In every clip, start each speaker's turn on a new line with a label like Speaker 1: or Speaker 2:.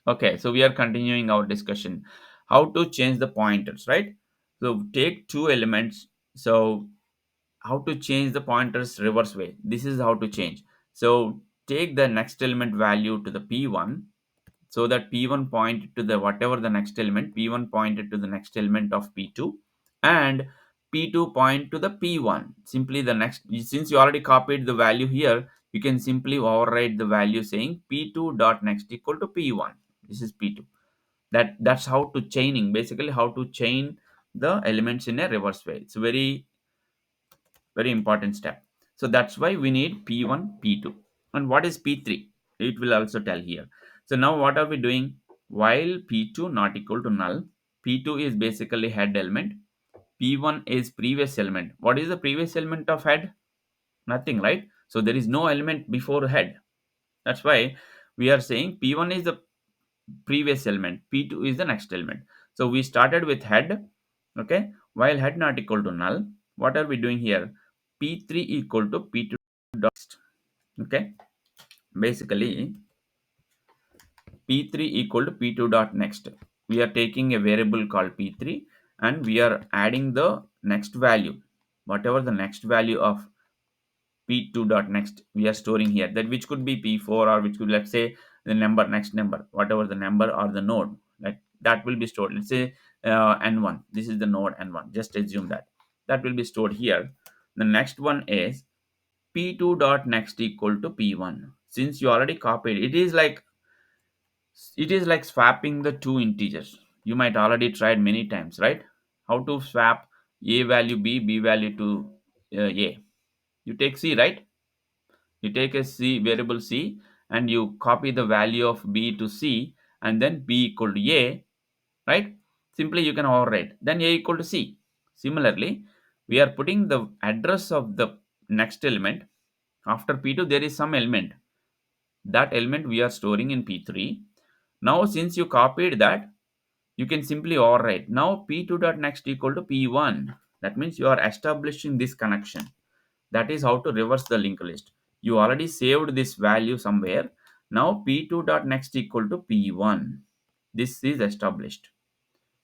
Speaker 1: Okay, so we are continuing our discussion. How to change the pointers, right? So take two elements. So how to change the pointers reverse way? This is how to change. So take the next element value to the P1, so that P1 pointed to the whatever the next element, P1 pointed to the next element of P2, and P2 point to the P1. Simply the next, since you already copied the value here, you can simply override the value saying P2 dot next equal to P1. This is P2. That's how to chaining, basically how to chain the elements in a reverse way. It's very important step. So that's why we need P1, P2. And what is P3? It will also tell here. So now what are we doing? While P2 not equal to null, P2 is basically head element, P1 is previous element. What is the previous element of head? Nothing, right? So there is no element before head. That's why we are saying P1 is the previous element, P2 is the next element. So we started with head, okay? While head not equal to null, what are we doing here? P3 equal to P2 dot next, okay? Basically, P3 equal to P2 dot next. We are taking a variable called P3 and we are adding the next value, whatever the next value of P2 dot next we are storing here, that which could be P4 or which could, let's say, the number, next number, whatever the number or the node, that will be stored. Let's say n1, this is the node n1, just assume that will be stored here. The next one is P2 dot next equal to P1. Since you already copied, it is like swapping the two integers. You might already tried many times, right? How to swap a value b value to a? You take c, right? You take a c variable c and you copy the value of b to c, and then b equal to a, right? Simply you can overwrite, then a equal to c. Similarly, we are putting the address of the next element. After P2 there is some element, that element we are storing in P3. Now since you copied that, you can simply overwrite. Now P2 dot next equal to P1. That means you are establishing this connection. That is how to reverse the linked list. You already saved this value somewhere. Now P2 dot next equal to P1. This is established.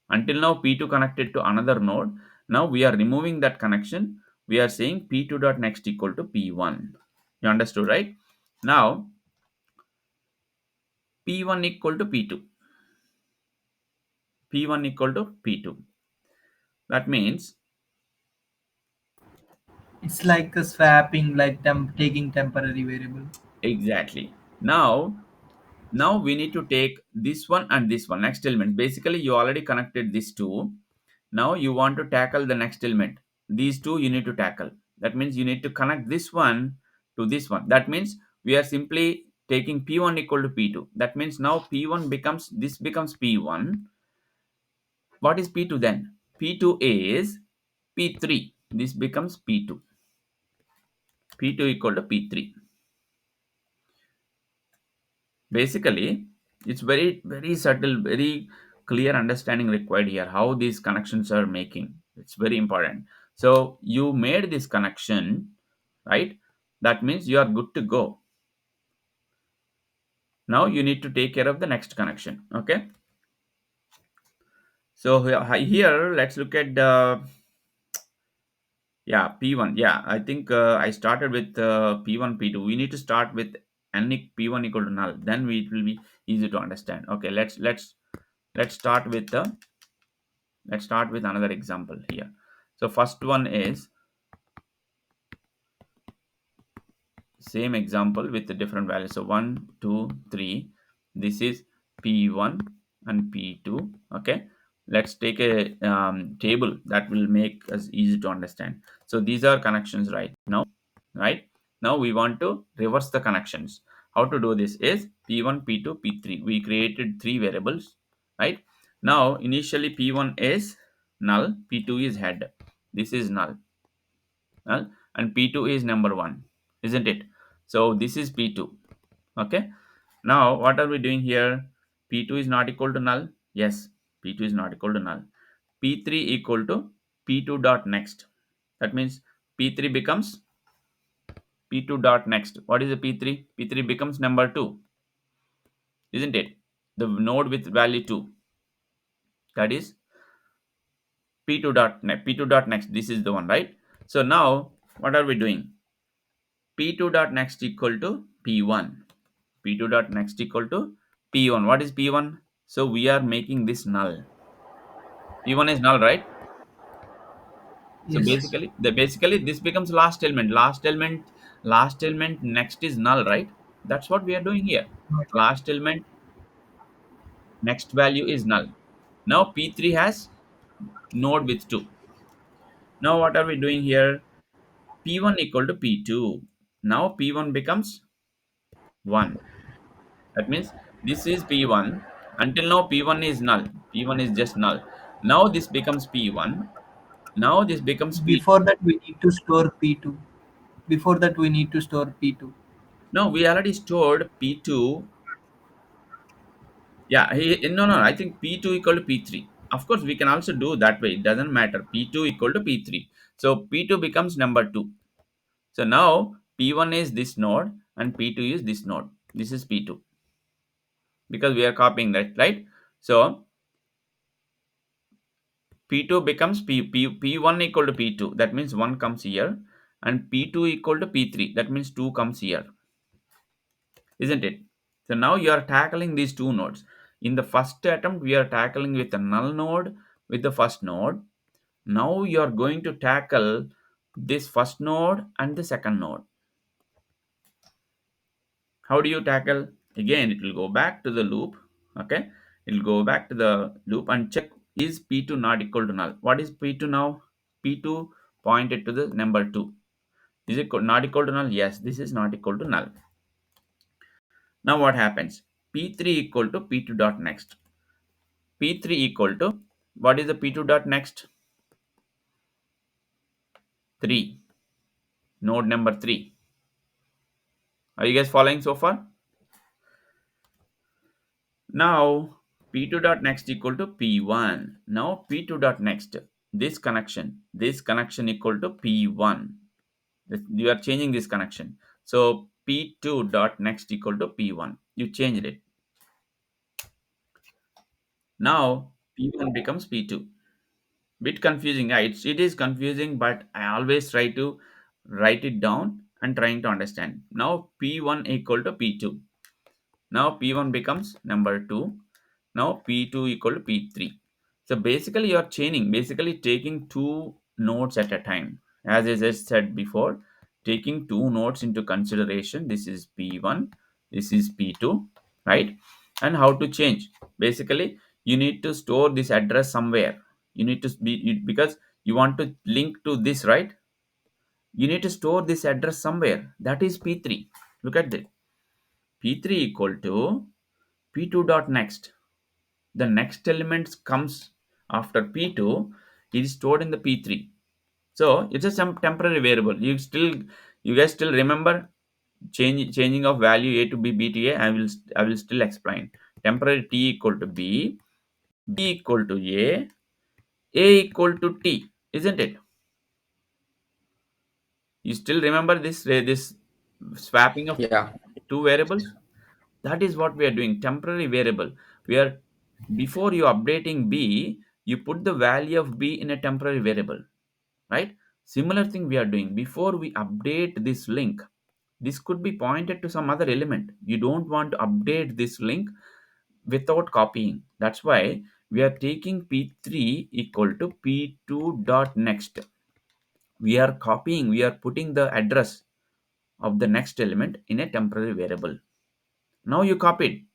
Speaker 1: Until now P2 connected to another node. Now we are removing that connection. We are saying P2 dot next equal to P1. You understood, right? Now P1 equal to P2. P1 equal to P2. That means
Speaker 2: It's like a swapping, like taking temporary variable.
Speaker 1: exactly. Now we need to take this one and this one, next element. Basically you already connected these two. Now you want to tackle the next element. These two you need to tackle. That means you need to connect this one to this one. That means we are simply taking P1 equal to P2. That means now P1 becomes, this becomes P1. What is P2 then? P2 is P3. This becomes P2. P2 equal to P3. Basically, it's very subtle, very clear understanding required here how these connections are making. It's very important. So you made this connection, right? That means you are good to go. Now you need to take care of the next connection. Okay. So here let's look at the, yeah, P1. Yeah, I think I started with P1, P2. We need to start with P1 equal to null. Then it will be easy to understand. Okay, let's start with the, let's start with another example here. So first one is same example with the different values. So 1, 2, 3. This is P1 and P2. Okay. Let's take a table that will make us easy to understand. So these are connections right now, right? Now we want to reverse the connections. How to do this is P1, P2, P3. We created three variables, right? Now initially P1 is null, P2 is head. This is null, and P2 is number 1, isn't it? So this is P2. Okay. Now what are we doing here? P2 is not equal to null. Yes, P2 is not equal to null. P3 equal to P2 dot next. That means P3 becomes P2 dot next. What is the P3? P3 becomes number 2, isn't it? the node with value 2, that is p2 dot next. P2 dot next, this is the one, right? So now what are we doing? P2 dot next equal to p1. P2 dot next equal to p1. What is p1? So we are making this null. P1 is null, right? So
Speaker 2: Yes.
Speaker 1: basically this becomes last element. Last element next is null, right? That's what we are doing here. Last element next value is null. Now P3 has node with 2. Now what are we doing here? P1 equal to P2. Now P1 becomes 1. That means this is P1. Until now P1 is null. P1 is just null. Now this becomes P1. Now this becomes P2.
Speaker 2: Before that, we need to store P2. Before that, we need to store P2.
Speaker 1: Now we already stored P2. Yeah, no, no, I think P2 equal to P3. Of course, we can also do that way. It doesn't matter. P2 equal to P3. So P2 becomes number 2. So now P1 is this node and P2 is this node. This is P2 because we are copying that, right? So P2 becomes P1 equal to P2. That means 1 comes here. And P2 equal to P3. That means 2 comes here. Isn't it? So now you are tackling these two nodes. In the first attempt, we are tackling with a null node with the first node. Now you are going to tackle this first node and the second node. How do you tackle? Again, it will go back to the loop. Okay, it will go back to the loop and check is P2 not equal to null. What is P2 now? P2 pointed to the number 2. Is it not equal to null? Yes, this is not equal to null. Now what happens? P3 equal to P2 dot next. P3 equal to, what is the P2 dot next? 3. Node number 3. Are you guys following so far? Now P2 dot next equal to P1. Now P2 dot next. This connection equal to P1. You are changing this connection. So P2 dot next equal to P1. You changed it. Now P1 becomes P2. Bit confusing. Yeah, it is confusing, but I always try to write it down and trying to understand. Now P1 equal to P2. Now P1 becomes number 2. Now P2 equal to P3. So basically you are chaining, basically taking two nodes at a time. As I just said before, taking two nodes into consideration. This is P1, this is P2, right? And how to change? Basically, you need to store this address somewhere. You need to because you want to link to this, right? You need to store this address somewhere. That is P3. Look at this. P3 equal to P2 dot next. The next element comes after P2. It is stored in the P3. So it's a some temporary variable. You guys still remember changing of value A to B, B to A. I will still explain. Temporary T equal to B equal to A equal to T, isn't it? You still remember this swapping of
Speaker 3: Yeah.
Speaker 1: two variables? That is what we are doing. Temporary variable. We are before you updating B, you put the value of B in a temporary variable, right? Similar thing we are doing before we update this link. This could be pointed to some other element. You don't want to update this link without copying. That's why we are taking P3 equal to P2 dot next. We are copying, we are putting the address of the next element in a temporary variable. Now you copied.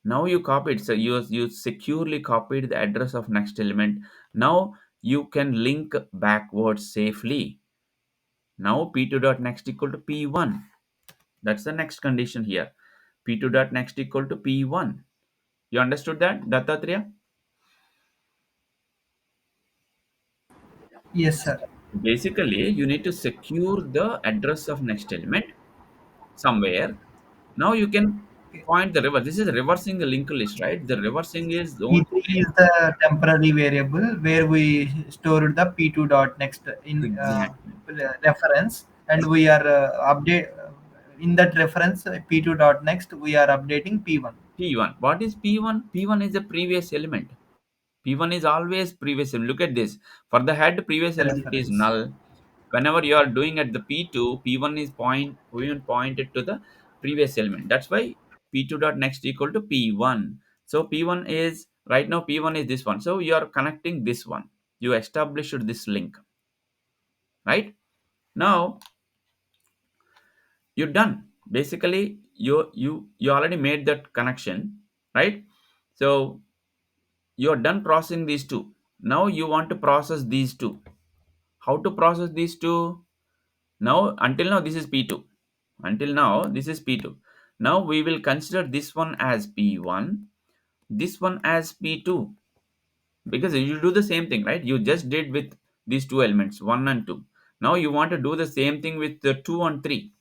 Speaker 1: Now you copied. So you securely copied the address of next element. Now you can link backwards safely. Now P2 dot next equal to P1. That's the next condition here. P2 dot next equal to P1. You understood that, Dattatreya?
Speaker 2: Yes, sir.
Speaker 1: Basically, you need to secure the address of next element somewhere. Now you can point the reverse. This is reversing the linked list, right? The reversing is the only
Speaker 2: P3
Speaker 1: way.
Speaker 2: is the temporary variable where we stored the P2 dot next in
Speaker 1: Exactly.
Speaker 2: reference, and we are update in that reference P2 dot next. We are updating P1.
Speaker 1: P1. What is P1? P1 is the previous element. P1 is always previous element. Look at this. For the head, previous
Speaker 2: The
Speaker 1: element is
Speaker 2: reference.
Speaker 1: null. Whenever you are doing at the P2, P1 is P1 pointed to the previous element. That's why P2 dot next equal to P1. So P1 is right now P1 is this one. So you are connecting this one. You established this link, right? Now you're done. Basically, you already made that connection, right? So you're done processing these two. Now you want to process these two. How to process these two? Now, until now, this is P2. Until now, this is P2. Now we will consider this one as P1, this one as P2, because you do the same thing, right? You just did with these two elements, 1 and 2. Now you want to do the same thing with the 2 and 3,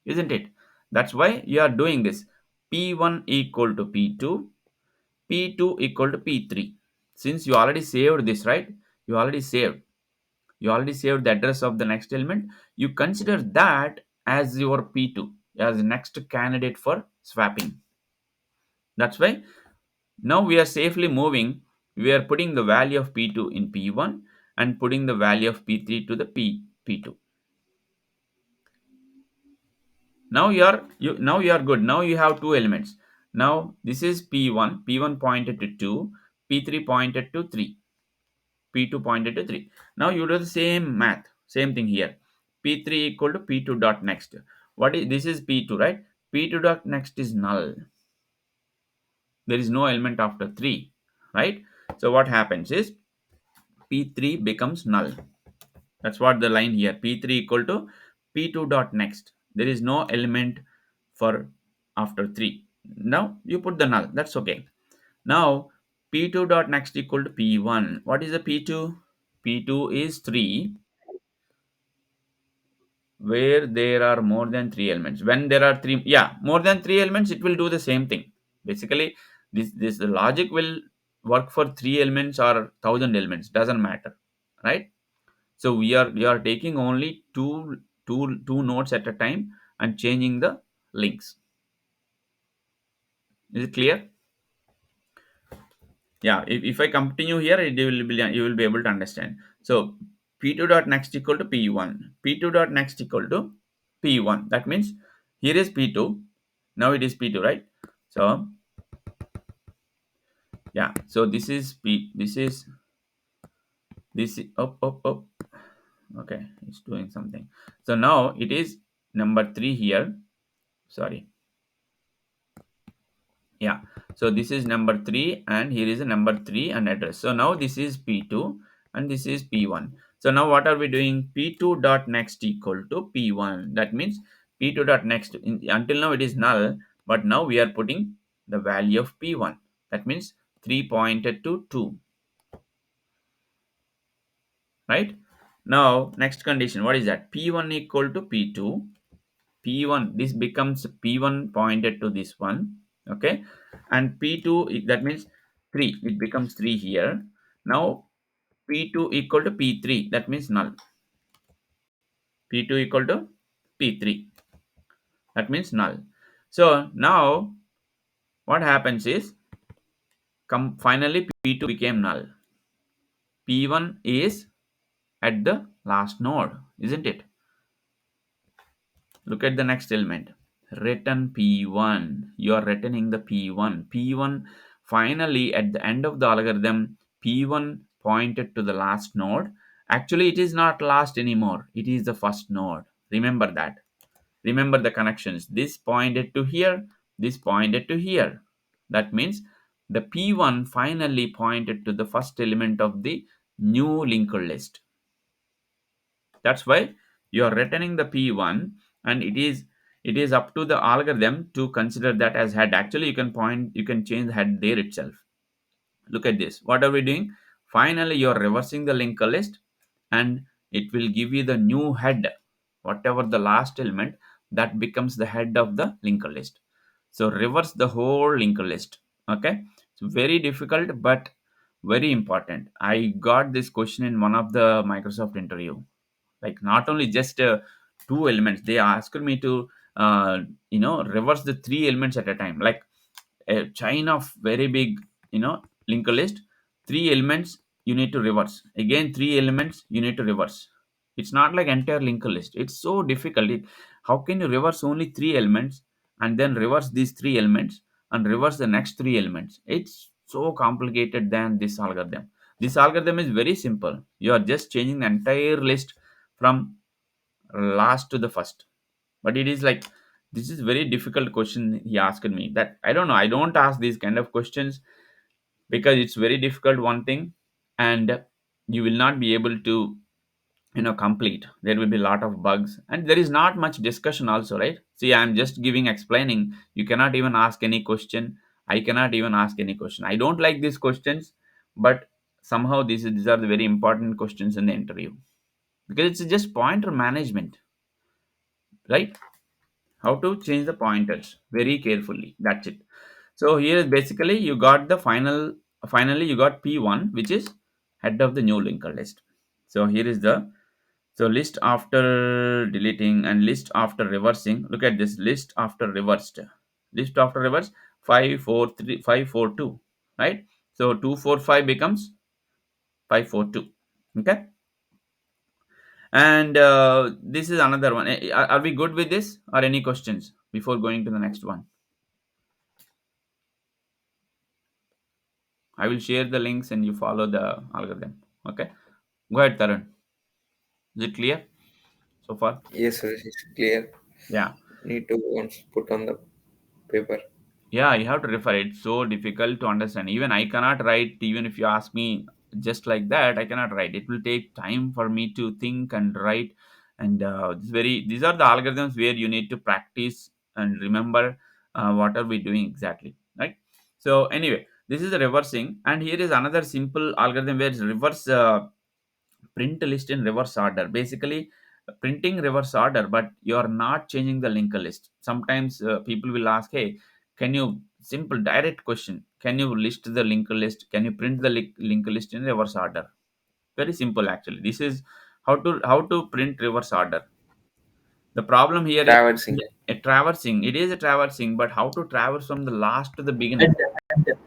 Speaker 1: isn't it? That's why you are doing this. P1 equal to P2, P2 equal to P3. Since you already saved this, right? You already saved. You already saved the address of the next element. You consider that as your P2, as the next candidate for swapping. That's why now we are safely moving. We are putting the value of P2 in P1 and putting the value of P3 to the P2. Now you are good. Now you have two elements. Now this is P1. P1 pointed to 2. P3 pointed to 3. P2 pointed to 3. Now you do the same math, same thing here. P3 equal to P2 dot next. What is this is P2, right? P2 dot next is null. There is no element after 3, right? So what happens is P3 becomes null. That's what the line here. P3 equal to P2 dot next. There is no element for after 3. Now you put the null. That's okay. Now P2 dot next equal to P1. What is the P2? P2 is 3 where there are more than three elements. When there are three, yeah, more than three elements, it will do the same thing. Basically, this logic will work for three elements or thousand elements, doesn't matter, right? So we are taking only two nodes at a time and changing the links. Is it clear? Yeah, if I continue here, you will be able to understand. So P2 dot next equal to P1. P2 dot next equal to P1. That means here is P2. Now it is P2, right? So yeah, so this is P. This is up up up. Okay, it's doing something. So now it is number three here. Sorry. Yeah, so this is number 3 and here is a number 3 and address. So now this is P2 and this is P1. So now what are we doing? P2 dot next equal to P1. That means P2 dot next until now it is null, but now we are putting the value of P1. That means 3 pointed to 2, right? Now next condition, what is that? P1 equal to P2. P1, this becomes P1 pointed to this one, okay, and P2 that means 3, it becomes 3 here. Now P2 equal to P3, that means null. P2 equal to P3, that means null. So now what happens is finally P2 became null. P1 is at the last node, isn't it? Look at the next element. Return P1. You are returning the P1. P1 finally at the end of the algorithm, P1 pointed to the last node. Actually, it is not last anymore. It is the first node. Remember that. Remember the connections. This pointed to here. This pointed to here. That means the P1 finally pointed to the first element of the new linker list. That's why you are returning the P1 and it is up to the algorithm to consider that as head. Actually, you can change the head there itself. Look at this. What are we doing? Finally, you are reversing the linker list and it will give you the new head. Whatever the last element, that becomes the head of the linker list. So reverse the whole linker list. Okay. It's very difficult but very important. I got this question in one of the Microsoft interview. Like not only just two elements, they asked me to reverse the three elements at a time. Like a chain of very big, linked list, three elements you need to reverse. Again, three elements you need to reverse. It's not like entire linked list. It's so difficult. How can you reverse only three elements and then reverse these three elements and reverse the next three elements? It's so complicated than this algorithm. This algorithm is very simple. You are just changing the entire list from last to the first. But it is like, this is very difficult question he asked me. That I don't know. I don't ask these kind of questions because it's very difficult, one thing, and you will not be able to complete. There will be a lot of bugs and there is not much discussion also, right? See, I'm just giving explaining. You cannot even ask any question. I cannot even ask any question. I don't like these questions, but somehow these are the very important questions in the interview, because it's just pointer management, right? How to change the pointers very carefully, that's it. So here is basically you got the finally you got p1, which is head of the new linker list. So here is the, so list after deleting and list after reversing. Look at this, list after reversed, list after reverse, 543 542, right? So 245 becomes 542. Okay. And this is another one. Are we good with this, or any questions before going to the next one? I will share the links and you follow the algorithm. Okay. Go ahead, Tarun. Is it clear so far?
Speaker 3: Yes, sir, it's clear.
Speaker 1: Yeah.
Speaker 3: Need to once put on the paper.
Speaker 1: Yeah, you have to refer. It's so difficult to understand. Even I cannot write, even if you ask me just like that, I cannot write. It will take time for me to think and write. And these are the algorithms where you need to practice and remember what are we doing exactly, right? So anyway, this is the reversing, and here is another simple algorithm where it's reverse. Print list in reverse order, basically printing reverse order, but you are not changing the linked list. Sometimes people will ask, hey, can you, simple direct question, can you list the linked list, can you print the linked list in reverse order? Very simple actually. This is how to print reverse order. The problem here is
Speaker 3: Traversing.
Speaker 1: a traversing. It is a traversing, but how to traverse from the last to the beginning?
Speaker 2: Head, head,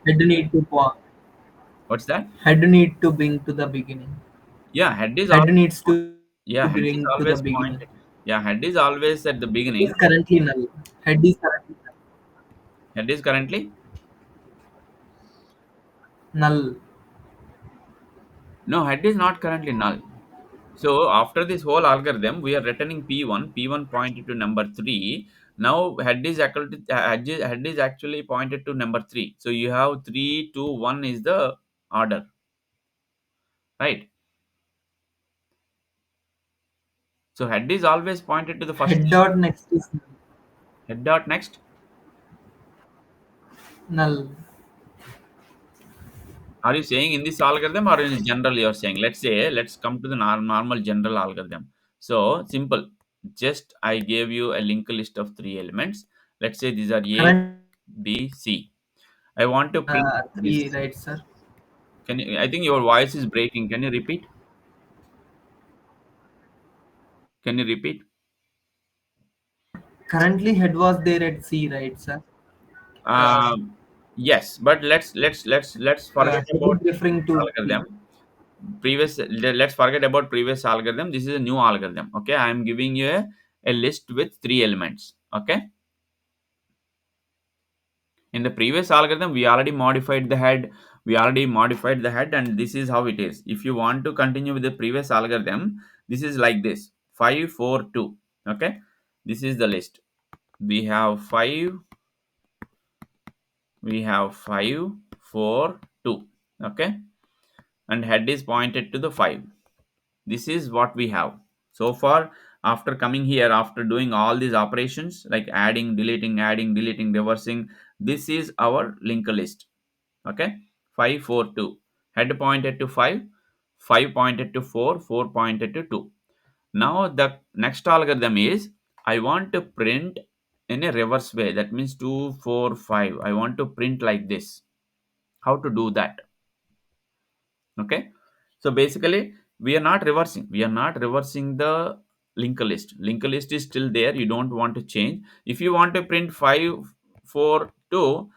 Speaker 2: head need to
Speaker 1: What's that?
Speaker 2: head need to bring to the beginning.
Speaker 1: Yeah, head is
Speaker 2: Head
Speaker 1: always,
Speaker 2: needs to
Speaker 1: yeah, head
Speaker 2: bring
Speaker 1: is
Speaker 2: to the
Speaker 1: always
Speaker 2: beginning.
Speaker 1: pointed. Yeah, head is always at the
Speaker 2: Head is
Speaker 1: beginning.
Speaker 2: currently null. Head is currently
Speaker 1: Head is currently,
Speaker 2: null.
Speaker 1: no, head is not currently null. So after this whole algorithm, we are returning p1. P1 pointed to number 3. Now head is equal to head is actually pointed to number 3. So you have 3, 2, 1 is the order, right? So head is always pointed to the first
Speaker 2: Head
Speaker 1: list.
Speaker 2: dot next is
Speaker 1: Head dot next.
Speaker 2: null.
Speaker 1: Are you saying in this algorithm or in general you are saying? Let's say, let's come to the normal general algorithm. So simple. Just I gave you a linked list of three elements. Let's say these are A, B, C. I want to print
Speaker 2: Three,
Speaker 1: this.
Speaker 2: right, sir?
Speaker 1: Can you? I think your voice is breaking. Can you repeat? Can you repeat?
Speaker 2: Currently, head was there at C, right, sir? Uh,
Speaker 1: Yes, but let's forget
Speaker 2: Head
Speaker 1: about
Speaker 2: is referring to P.
Speaker 1: algorithm. Let's forget about previous algorithm. This is a new algorithm. Okay, I am giving you a list with three elements. Okay, in the previous algorithm we already modified the head. And this is how it is. If you want to continue with the previous algorithm, this is like this: 542. Okay, this is the list. We have 5, we have 5, 4, 2. Okay, and head is pointed to the 5. This is what we have so far. After coming here, after doing all these operations like adding, deleting, reversing, this is our linked list. Okay, 542, head pointed to 5, 5 pointed to 4, 4 pointed to 2. Now the next algorithm is, I want to print in a reverse way. That means 2, 4, 5. I want to print like this. How to do that? Okay, so basically we are not reversing the linked list is still there. You don't want to change. If you want to print 5, 4, 2,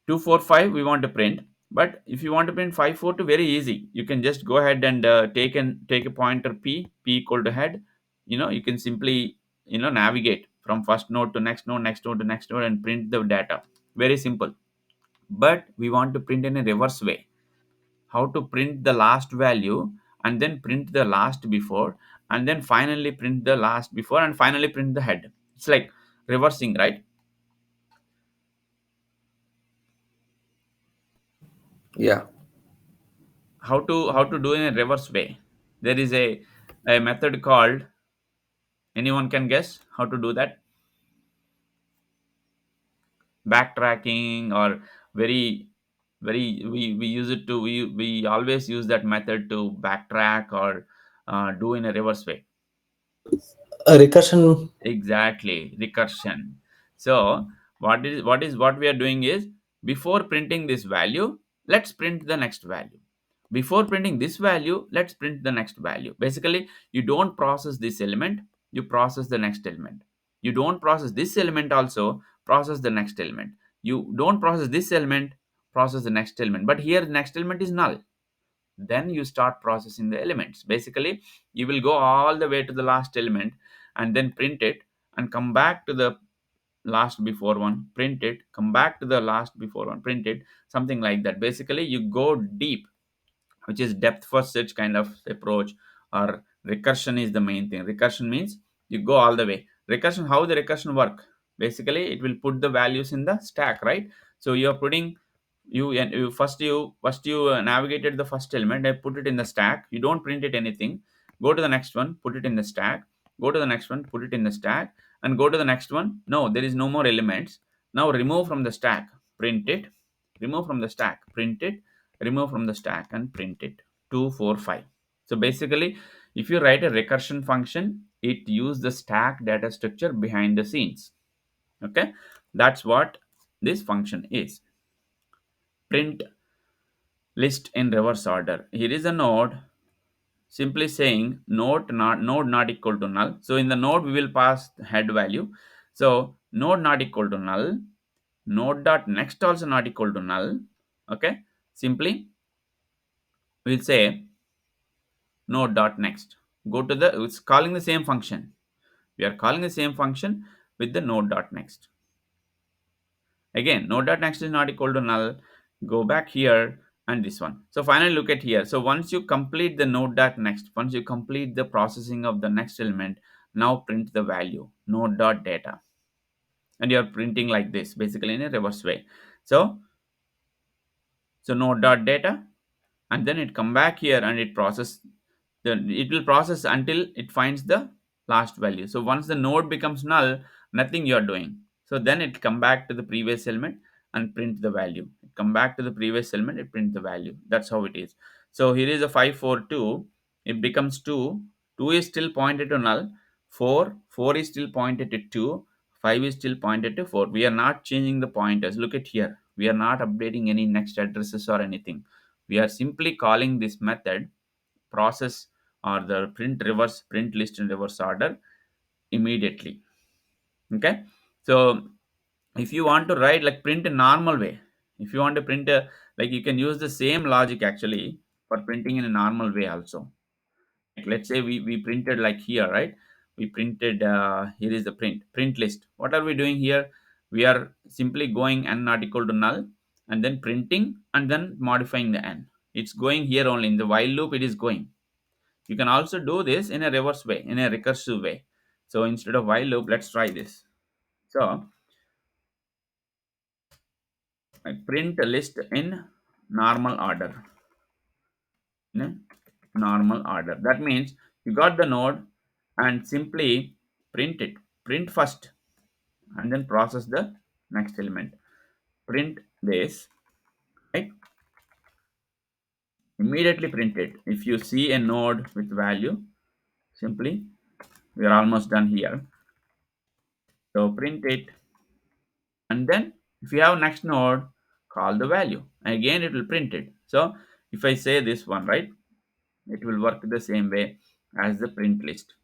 Speaker 1: 245 we want to print, but if you want to print 542, very easy. You can just go ahead and take a pointer p equal to head. You can simply navigate from first node to next node, next node to next node, and print the data. Very simple. But we want to print in a reverse way. How to print the last value, and then print the last before, and then finally print the last before, and finally print the head. It's like reversing, right?
Speaker 3: Yeah.
Speaker 1: How to do in a reverse way? There is a method called, anyone can guess how to do that? Backtracking, or very we use it to we always use that method to backtrack, or do in a reverse way.
Speaker 4: A recursion.
Speaker 1: Exactly, recursion. So what we are doing is, before printing this value, let's print the next value. Before printing this value, let's print the next value. Basically, you don't process this element, you process the next element. You don't process this element also, process the next element. You don't process this element, process the next element. But here the next element is null. Then you start processing the elements. Basically, you will go all the way to the last element, and then print it, and come back to the last before one, print it, come back to the last before one, print it, something like that. Basically, you go deep, which is depth first search kind of approach. Or recursion is the main thing. Recursion means you go all the way. Recursion, how the recursion work? Basically, it will put the values in the stack, right? So you're putting, you navigated the first element and put it in the stack. You don't print it anything. Go to the next one, put it in the stack. Go to the next one, put it in the stack. And go to the next one, no, there is no more elements. Now remove from the stack, print it. Remove from the stack, print it. Remove from the stack and print it. 245. So basically, if you write a recursion function, it use the stack data structure behind the scenes. Okay, that's what this function is. Print list in reverse order. Here is a node, simply saying node not equal to null. So in the node we will pass the head value. So node not equal to null, node dot next also not equal to null. Okay, simply we'll say node dot next. Go to the, it's calling the same function. We are calling the same function with the node dot next. Again, node dot next is not equal to null. Go back here, and this one. So finally look at here. So once you complete the node dot next, once you complete the processing of the next element, now print the value node dot data, and you are printing like this, basically in a reverse way. So node dot data, and then it come back here and it process, then it will process until it finds the last value. So once the node becomes null, nothing you are doing. So then it come back to the previous element and print the value. It come back to the previous element, it print the value. That's how it is. So here is a 542, it becomes 2. 2 is still pointed to null. 4 is still pointed to 2. 5 is still pointed to 4. We are not changing the pointers. Look at here, we are not updating any next addresses or anything. We are simply calling this method process, or the print list in reverse order immediately. Okay, so if you want to write like print in normal way, if you want to print a, like you can use the same logic actually for printing in a normal way also. Like let's say we printed like here, right? We printed, here is the print list. What are we doing here? We are simply going n not equal to null, and then printing, and then modifying the n. It's going here only in the while loop, it is going. You can also do this in a reverse way, in a recursive way. So instead of while loop, let's try this. So I print a list in normal order. In a normal order. That means you got the node and simply print it. Print first and then process the next element. Print this, right? Immediately print it. If you see a node with value, simply we are almost done here. So print it, and then if you have next node, call the value, and again it will print it. So if I say this one, right, it will work the same way as the print list.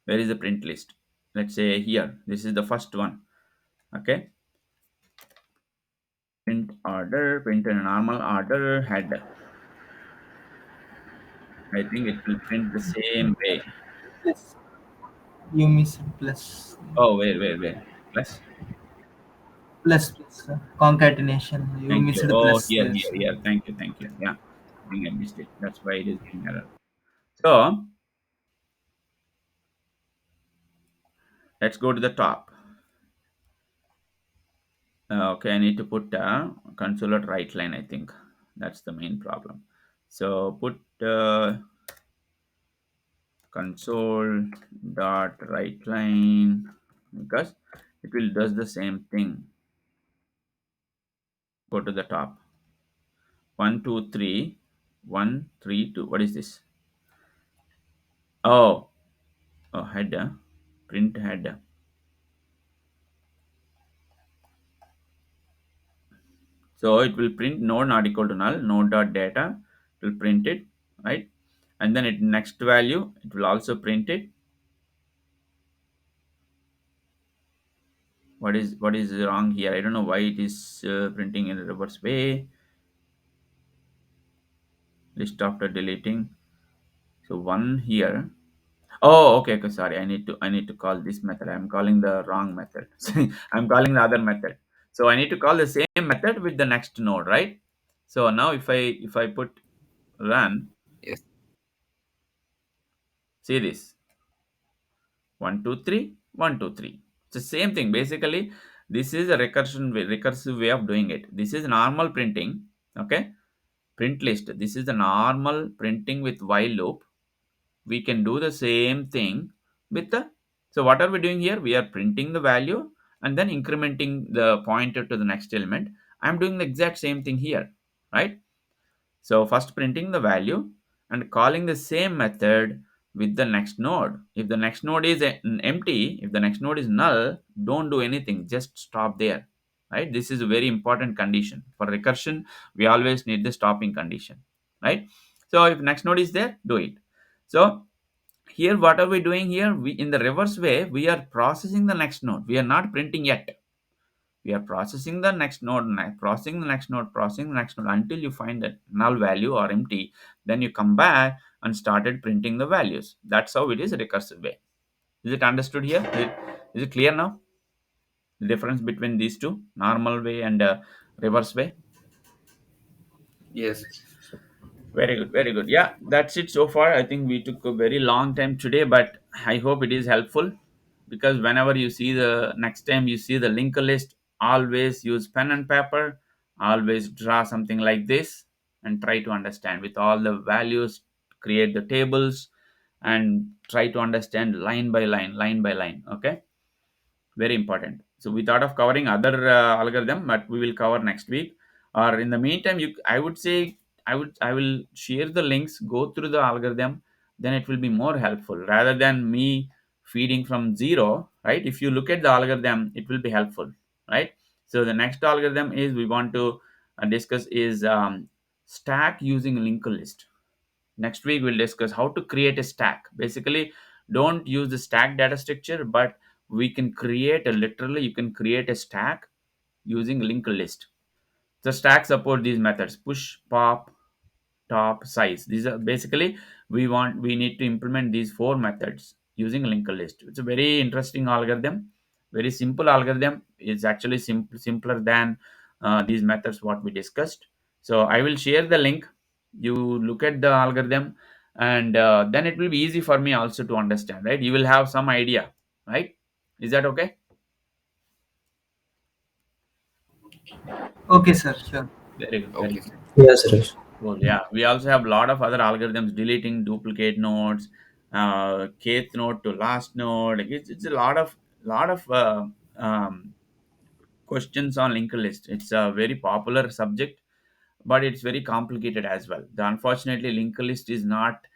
Speaker 1: Where is the print list? Let's say here, this is the first one. Okay, order, print in a normal order, head. I think it will print the same way.
Speaker 2: Plus. You missed plus.
Speaker 1: Oh, wait. Plus.
Speaker 2: Plus. Concatenation. You
Speaker 1: Thank
Speaker 2: missed
Speaker 1: you. Oh,
Speaker 2: plus
Speaker 1: here,
Speaker 2: there.
Speaker 1: here,
Speaker 2: So.
Speaker 1: here. Thank you. Yeah, I think I missed it. That's why it is giving error. So let's go to the top. Okay, I need to put console at right line. I think that's the main problem. So put console dot right line because it will does the same thing. Go to the top. 1 2 3 1 3 2. What is this? Oh, header. Print header. So it will print node not equal to null, node dot data, it will print it, right? And then it next value, it will also print it. What is wrong here? I don't know why it is printing in a reverse way. List after deleting. So one here. Oh, okay. Sorry, I need to call this method. I'm calling the wrong method. I'm calling the other method. So I need to call the same method with the next node, right? So now if I put run,
Speaker 3: Yes.
Speaker 1: see this. 1 2 3 1 2 3. It's the same thing basically. This is a recursive way of doing it. This is normal printing. Okay, print list, this is the normal printing with while loop. We can do the same thing with the, so what are we doing here? We are printing the value and then incrementing the pointer to the next element. I'm doing the exact same thing here, right? So first printing the value and calling the same method with the next node. If the next node is empty, if the next node is null, don't do anything. Just stop there. Right? This is a very important condition. For recursion, we always need the stopping condition. Right? So if next node is there, do it. So here what are we doing here? We in the reverse way, we are processing the next node. We are not printing yet. We are processing the next node, processing the next node, processing the next node until you find that null value or empty. Then you come back and started printing the values. That's how it is a recursive way. Is it understood here? Is it clear now? The difference between these two, normal way and reverse way.
Speaker 3: Yes.
Speaker 1: Very good, very good. Yeah, that's it so far. I think we took a very long time today, but I hope it is helpful because whenever you see the next time you see the linked list, always use pen and paper, always draw something like this and try to understand with all the values, create the tables and try to understand line by line, line by line. Okay, very important. So we thought of covering other algorithm, but we will cover next week. Or in the meantime, I would say I will share the links, go through the algorithm, then it will be more helpful rather than me feeding from zero, right? If you look at the algorithm, it will be helpful, right? So the next algorithm is we want to discuss is stack using linked list. Next week, we'll discuss how to create a stack. Basically, don't use the stack data structure, but we can create a literally, you can create a stack using linked list. The stack support these methods push, pop, top, size. These are basically we need to implement these four methods using linked list. It's a very interesting algorithm, very simple algorithm. It's actually simpler than these methods what we discussed. So I will share the link. You look at the algorithm, and then it will be easy for me also to understand. Right? You will have some idea. Right? Is that okay?
Speaker 2: Okay, sir. Sure.
Speaker 1: Very good. Very
Speaker 3: Okay,
Speaker 1: good.
Speaker 3: sir.
Speaker 4: Yes, Suresh.
Speaker 1: Cool. Yeah, we also have a lot of other algorithms, deleting duplicate nodes, kth node to last node. It's a lot of questions on linked list. It's a very popular subject, but it's very complicated as well. The unfortunately linked list is not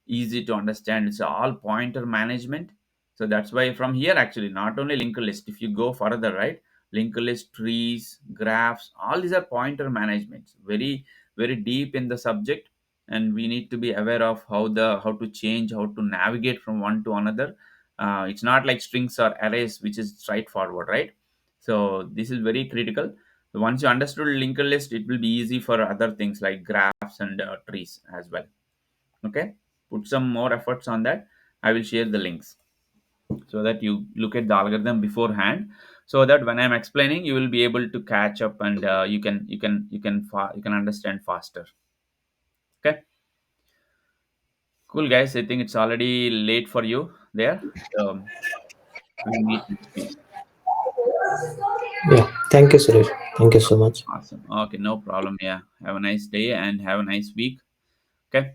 Speaker 1: easy to understand. It's all pointer management. So that's why from here actually not only linked list, if you go further, right? Linked list, trees, graphs, all these are pointer management. Very deep in the subject, and we need to be aware of how to change, how to navigate from one to another. It's not like strings or arrays, which is straightforward, right? So this is very critical. So once you understood linked list, it will be easy for other things like graphs and trees as well. Okay, put some more efforts on that. I will share the links so that you look at the algorithm beforehand, so that when I'm explaining, you will be able to catch up, and you can understand faster. Okay, cool guys. I think it's already late for you there. So we'll meet next week.
Speaker 4: Yeah. Thank you, Suresh. Thank you so much.
Speaker 1: Awesome. Okay, no problem. Yeah, have a nice day and have a nice week. Okay.